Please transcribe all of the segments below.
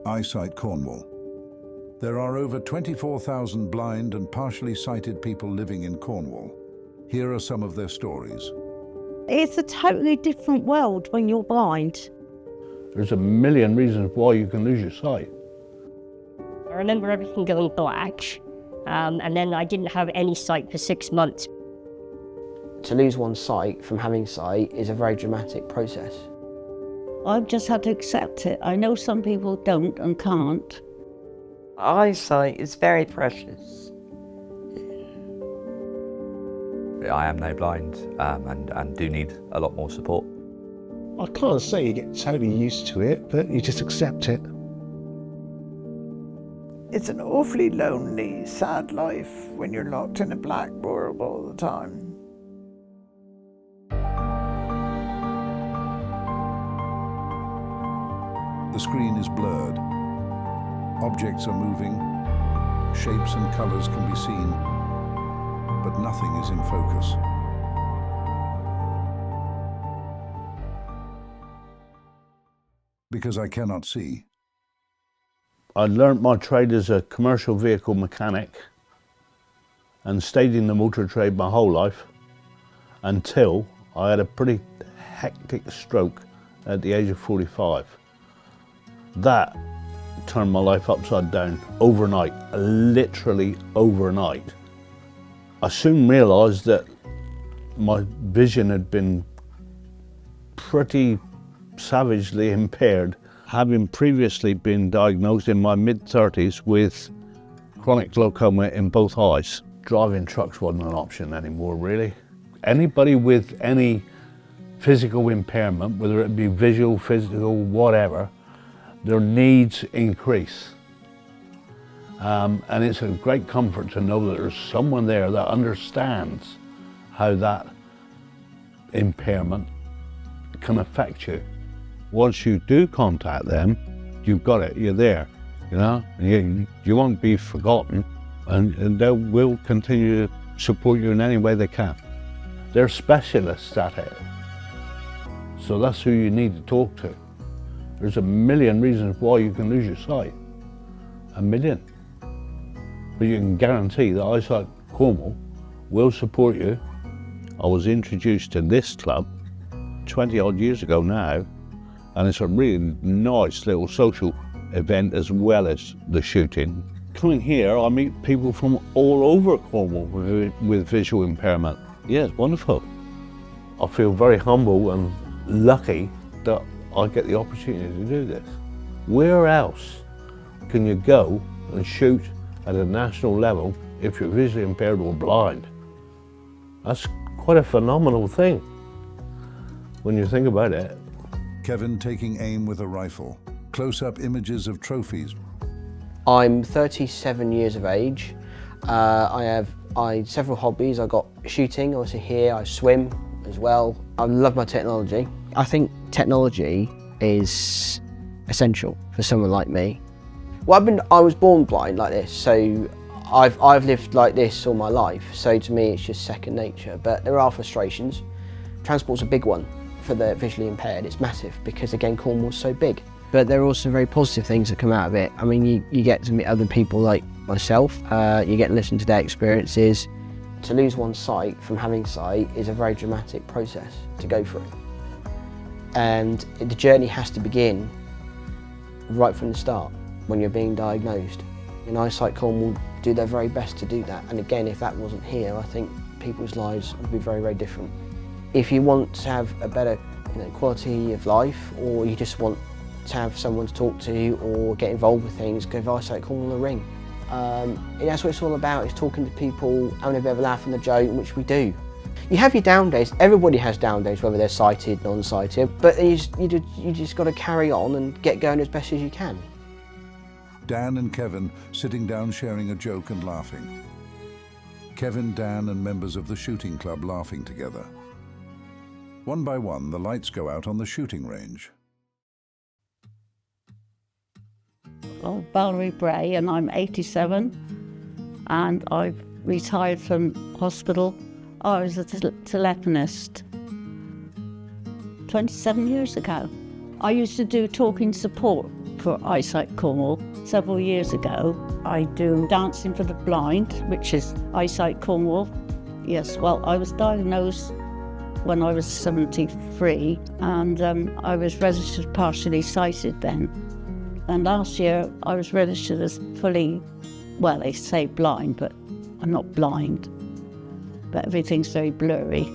iSightCornwall. There are over 24,000 blind and partially sighted people living in Cornwall. Here are some of their stories. It's a totally different world when you're blind. There's a million reasons why you can lose your sight. I remember everything going black, and then I didn't have any sight for 6 months. To lose one's sight from having sight is a very dramatic process. I've just had to accept it. I know some people don't and can't. Eyesight is very precious. I am now blind and do need a lot more support. I can't say you get totally used to it, but you just accept it. It's an awfully lonely, sad life when you're locked in a black world all the time. The screen is blurred. Objects are moving. Shapes and colors can be seen, but nothing is in focus. Because I cannot see. I learnt my trade as a commercial vehicle mechanic and stayed in the motor trade my whole life until I had a pretty hectic stroke at the age of 45. That turned my life upside down overnight, literally overnight. I soon realised that my vision had been pretty savagely impaired, having previously been diagnosed in my mid-30s with chronic glaucoma in both eyes. Driving trucks wasn't an option anymore, really. Anybody with any physical impairment, whether it be visual, physical, whatever, their needs increase. And it's a great comfort to know that there's someone there that understands how that impairment can affect you. Once you do contact them, you've got it, you're there, you know? You won't be forgotten, and they will continue to support you in any way they can. They're specialists at it, so that's who you need to talk to. There's a million reasons why you can lose your sight, a million. But you can guarantee that iSightCornwall will support you. I was introduced to this club 20 odd years ago now, and it's a really nice little social event as well as the shooting. Coming here, I meet people from all over Cornwall with visual impairment. Yeah, it's wonderful. I feel very humble and lucky that I get the opportunity to do this. Where else can you go and shoot at a national level if you're visually impaired or blind? That's quite a phenomenal thing when you think about it. Kevin taking aim with a rifle. Close-up images of trophies. I'm 37 years of age. I have several hobbies. I've got shooting, obviously here, I swim as well. I love my technology. I think technology is essential for someone like me. Well, I was born blind like this, so I've lived like this all my life, so to me it's just second nature, but there are frustrations. Transport's a big one for the visually impaired. It's massive because, again, Cornwall's so big. But there are also very positive things that come out of it. I mean, you get to meet other people like myself, you get to listen to their experiences. To lose one's sight from having sight is a very dramatic process to go through. And the journey has to begin right from the start when you're being diagnosed. And iSightCornwall do their very best to do that. And again, if that wasn't here, I think people's lives would be very, very different. If you want to have a better quality of life, or you just want to have someone to talk to or get involved with things, go to iSightCornwall a ring. And that's what it's all about, is talking to people, having a bit of a laugh and a joke, which we do. You have your down days. Everybody has down days, whether they're sighted, non-sighted, but you just got to carry on and get going as best as you can. Dan and Kevin sitting down sharing a joke and laughing. Kevin, Dan and members of the shooting club laughing together. One by one, the lights go out on the shooting range. I'm Valerie Bray and I'm 87 and I've retired from hospital. I was a telephonist 27 years ago. I used to do talking support for iSightCornwall several years ago. I do Dancing for the Blind, which is iSightCornwall. Yes, well, I was diagnosed when I was 73, and I was registered partially sighted then. And last year I was registered as fully, well, they say blind, but I'm not blind. But everything's very blurry,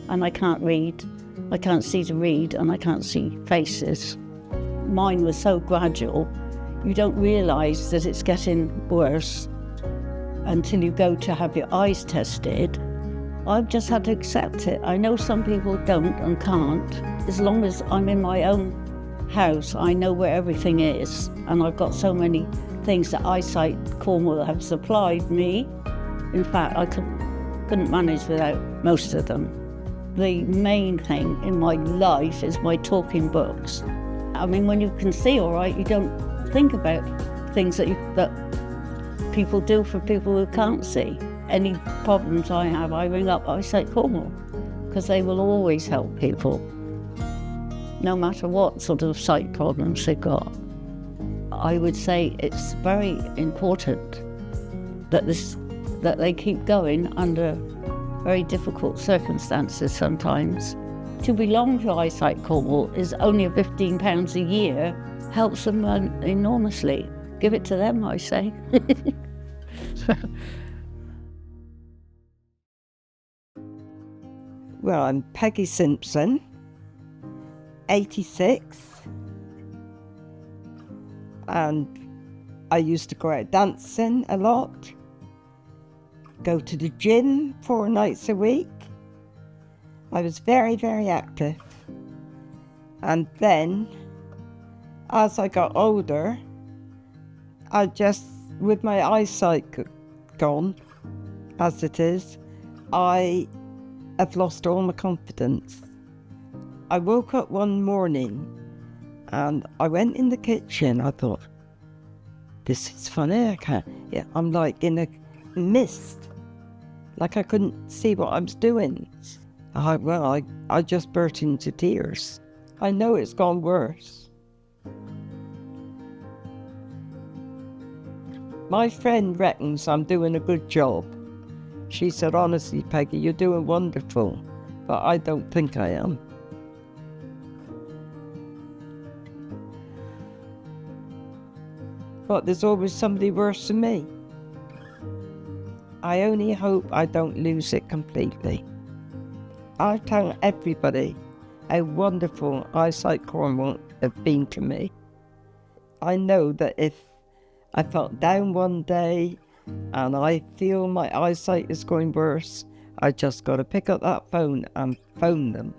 and I can't read. I can't see to read, and I can't see faces. Mine was so gradual, you don't realise that it's getting worse until you go to have your eyes tested. I've just had to accept it. I know some people don't and can't. As long as I'm in my own house, I know where everything is, and I've got so many things that iSightCornwall have supplied me. In fact, I couldn't manage without most of them. The main thing in my life is my talking books. I mean, when you can see all right, you don't think about things that people do for people who can't see. Any problems I have, I ring up iSightCornwall, because they will always help people, no matter what sort of sight problems they've got. I would say it's very important that they keep going under very difficult circumstances sometimes. To belong to iSightCornwall is only £15 a year, helps them enormously. Give it to them, I say. Well, I'm Peggy Simpson, 86, and I used to go out dancing a lot, go to the gym 4 nights a week. I was very, very active. And then, as I got older, with my eyesight gone, as it is, I have lost all my confidence. I woke up one morning and I went in the kitchen. I thought, this is funny. I'm like in a mist, like I couldn't see what I was doing. I just burst into tears. I know it's gone worse. My friend reckons I'm doing a good job. She said, honestly, Peggy, you're doing wonderful, but I don't think I am. But there's always somebody worse than me. I only hope I don't lose it completely. I tell everybody how wonderful iSightCornwall have been to me. I know that if I felt down one day and I feel my eyesight is going worse, I just got to pick up that phone and phone them.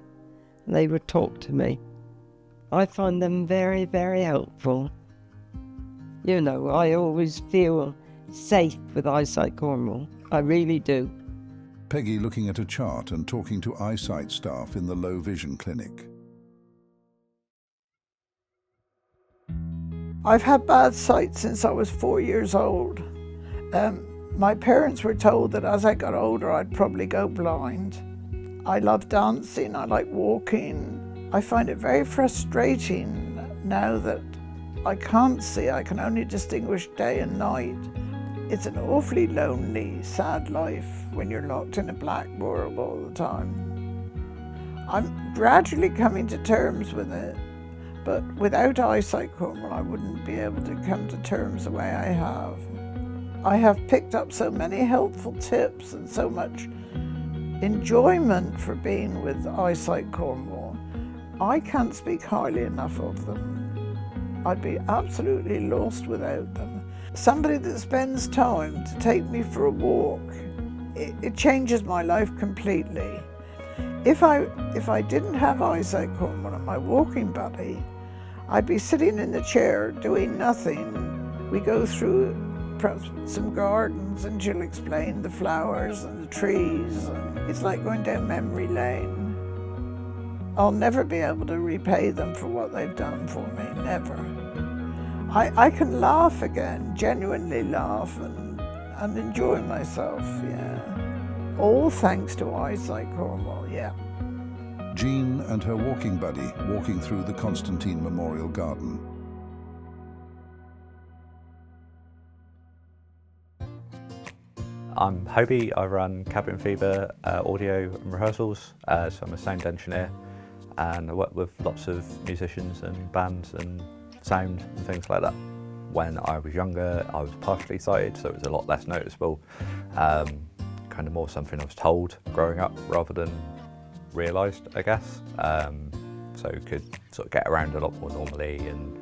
They would talk to me. I find them very, very helpful. You know, I always feel safe with iSightCornwall. I really do. Peggy looking at a chart and talking to eyesight staff in the low vision clinic. I've had bad sight since I was 4 years old. My parents were told that as I got older I'd probably go blind. I love dancing, I like walking. I find it very frustrating now that I can't see, I can only distinguish day and night. It's an awfully lonely, sad life when you're locked in a black world all the time. I'm gradually coming to terms with it, but without iSightCornwall I wouldn't be able to come to terms the way I have. I have picked up so many helpful tips and so much enjoyment for being with iSightCornwall. I can't speak highly enough of them. I'd be absolutely lost without them. Somebody that spends time to take me for a walk, it changes my life completely. If I didn't have iSightCornwall and my walking buddy, I'd be sitting in the chair doing nothing. We go through perhaps some gardens and she'll explain the flowers and the trees. It's like going down memory lane. I'll never be able to repay them for what they've done for me, never. I can laugh again, genuinely laugh and enjoy myself, yeah. All thanks to iSightCornwall, yeah. Jean and her walking buddy walking through the Constantine Memorial Garden. I'm Hobie. I run Cabin Fever audio and rehearsals, so I'm a sound engineer, and I work with lots of musicians and bands and sound and things like that. When I was younger, I was partially sighted, so it was a lot less noticeable. Kind of more something I was told growing up rather than realised, I guess. So could sort of get around a lot more normally, and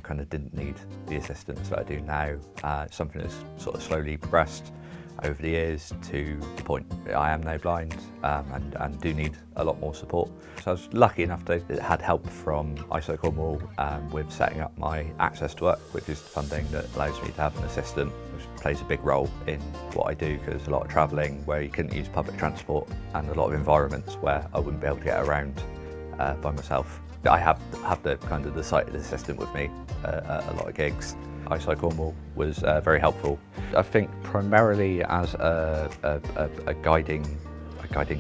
kind of didn't need the assistance that I do now. It's something that's sort of slowly progressed over the years to the point I am now blind, and do need a lot more support. So I was lucky enough to had help from iSightCornwall with setting up my access to work, which is the funding that allows me to have an assistant, which plays a big role in what I do, because there's a lot of travelling where you couldn't use public transport, and a lot of environments where I wouldn't be able to get around by myself. I have the kind of the sighted assistant with me at a lot of gigs. iSightCornwall was very helpful. I think primarily as a guiding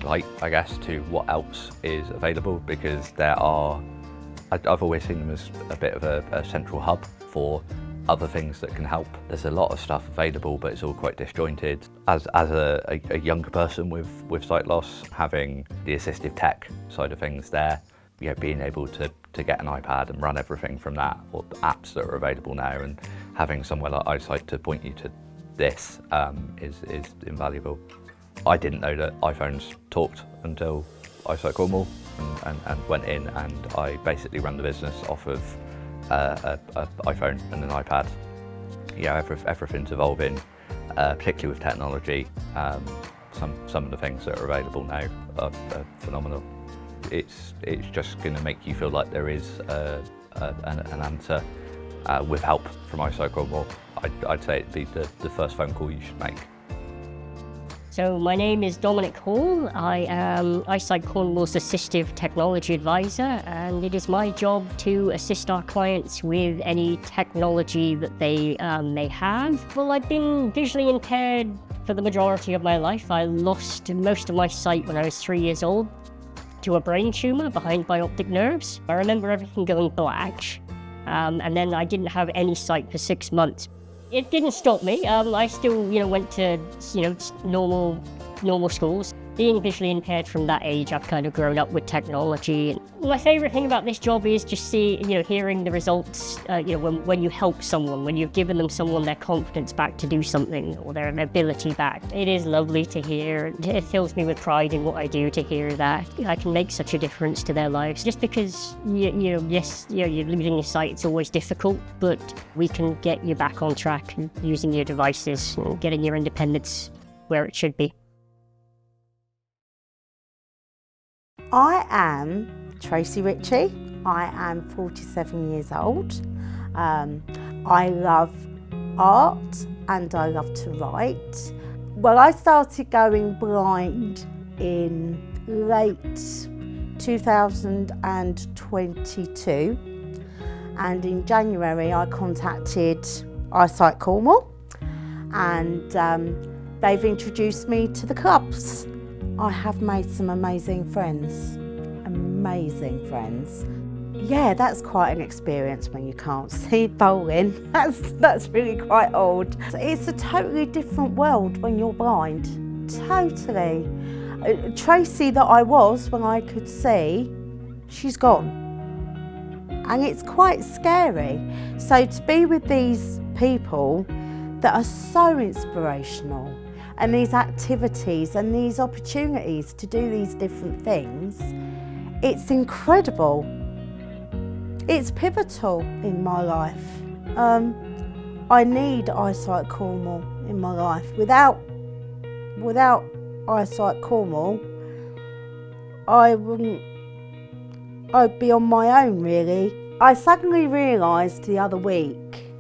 light, I guess, to what else is available, because I've always seen them as a bit of a central hub for other things that can help. There's a lot of stuff available, but it's all quite disjointed. As a younger person with sight loss, having the assistive tech side of things there, being able to get an iPad and run everything from that, or the apps that are available now, and having somewhere like iSight to point you to this is invaluable. I didn't know that iPhones talked until iSightCornwall and went in, and I basically ran the business off of an iPhone and an iPad. Everything's evolving, particularly with technology. Some of the things that are available now are phenomenal. It's just going to make you feel like there is an answer with help from iSightCornwall. I'd say it'd be the first phone call you should make. So my name is Dominic Hall. I am iSightCornwall's Assistive Technology Advisor, and it is my job to assist our clients with any technology that they may have. Well, I've been visually impaired for the majority of my life. I lost most of my sight when I was 3 years old to a brain tumour behind my optic nerves. I remember everything going black, and then I didn't have any sight for 6 months. It didn't stop me. I still, went to, normal schools. Being visually impaired from that age, I've kind of grown up with technology. My favourite thing about this job is just hearing the results, when you help someone, when you've given them their confidence back to do something, or their ability back. It is lovely to hear. It fills me with pride in what I do to hear that I can make such a difference to their lives. Just because, you're losing your sight, it's always difficult, but we can get you back on track using your devices, getting your independence where it should be. I am Tracy Ritchie. I am 47 years old. I love art and I love to write. Well, I started going blind in late 2022, and in January I contacted iSightCornwall, and they've introduced me to the clubs. I have made some amazing friends. Yeah, that's quite an experience when you can't see bowling. That's really quite odd. It's a totally different world when you're blind. Totally. Tracy that I was when I could see, she's gone. And it's quite scary. So to be with these people that are so inspirational, and these activities and these opportunities to do these different things, it's incredible. It's pivotal in my life. I need iSightCornwall in my life. Without iSightCornwall, I'd be on my own, really. I suddenly realised the other week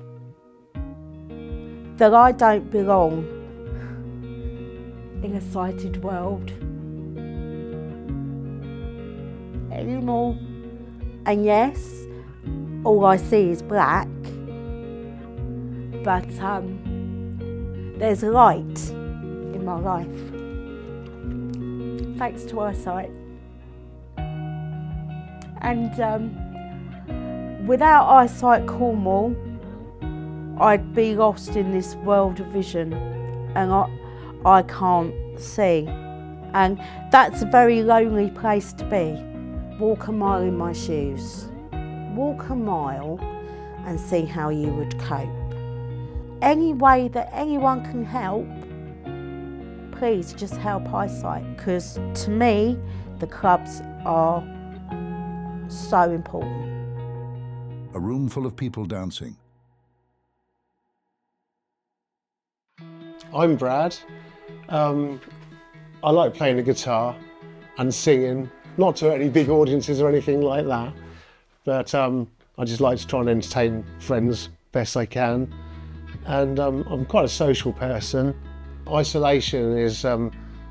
that I don't belong in a sighted world anymore. And yes, all I see is black, but there's a light in my life, thanks to iSight. And without iSightCornwall, I'd be lost in this world of vision, and I can't see. And that's a very lonely place to be. Walk a mile in my shoes. Walk a mile and see how you would cope. Any way that anyone can help, please just help eyesight, because to me, the clubs are so important. A room full of people dancing. I'm Brad. I like playing the guitar and singing, not to any big audiences or anything like that, but I just like to try and entertain friends best I can. And I'm quite a social person. Isolation is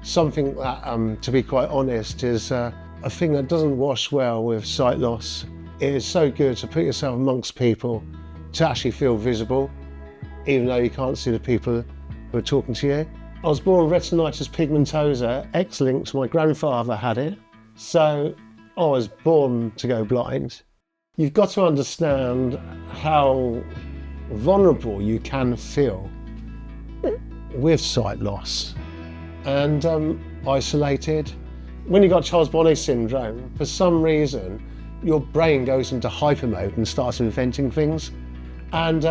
something that, to be quite honest, is a thing that doesn't wash well with sight loss. It is so good to put yourself amongst people, to actually feel visible, even though you can't see the people who are talking to you. I was born with retinitis pigmentosa, X-linked. My grandfather had it, so I was born to go blind. You've got to understand how vulnerable you can feel with sight loss and isolated. When you've got Charles Bonnet syndrome, for some reason, your brain goes into hyper mode and starts inventing things. And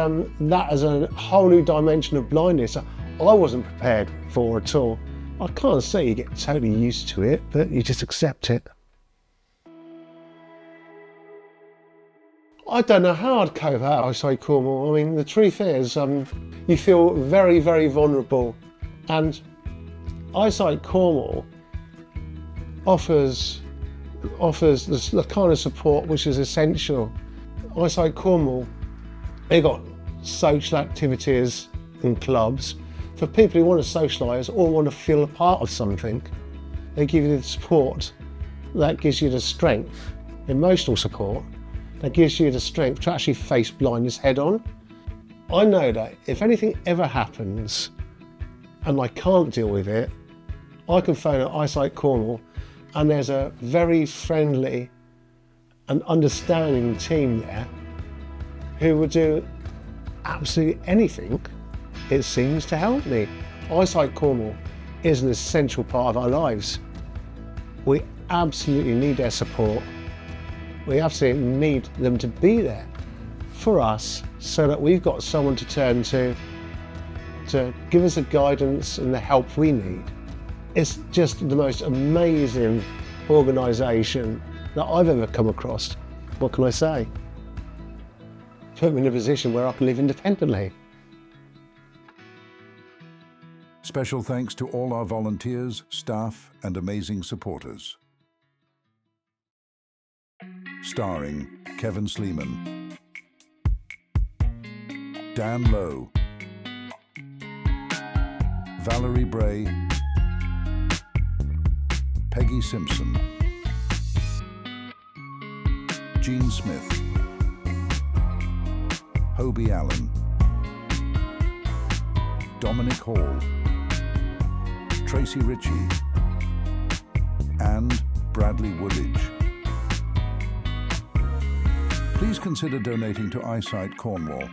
that is a whole new dimension of blindness I wasn't prepared for at all. I can't say you get totally used to it, but you just accept it. I don't know how I'd cope out iSightCornwall. I mean, the truth is, you feel very, very vulnerable. And iSightCornwall offers the kind of support which is essential. iSightCornwall, they've got social activities and clubs for people who want to socialise or want to feel a part of something. They give you the support that gives you the strength, emotional support, that gives you the strength to actually face blindness head on. I know that if anything ever happens and I can't deal with it, I can phone at iSightCornwall and there's a very friendly and understanding team there who would do absolutely anything, it seems, to help me. iSightCornwall is an essential part of our lives. We absolutely need their support. We absolutely need them to be there for us so that we've got someone to turn to give us the guidance and the help we need. It's just the most amazing organisation that I've ever come across. What can I say? Put me in a position where I can live independently. Special thanks to all our volunteers, staff, and amazing supporters. Starring Kevin Sleeman, Dan Lowe, Valerie Bray, Peggy Simpson, Jean Smith, Hobie Allen, Dominic Hall, Tracy Ritchie, and Bradley Woodidge. Please consider donating to iSightCornwall.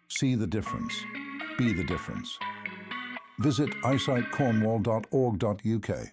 See the difference. Be the difference. Visit isightcornwall.org.uk.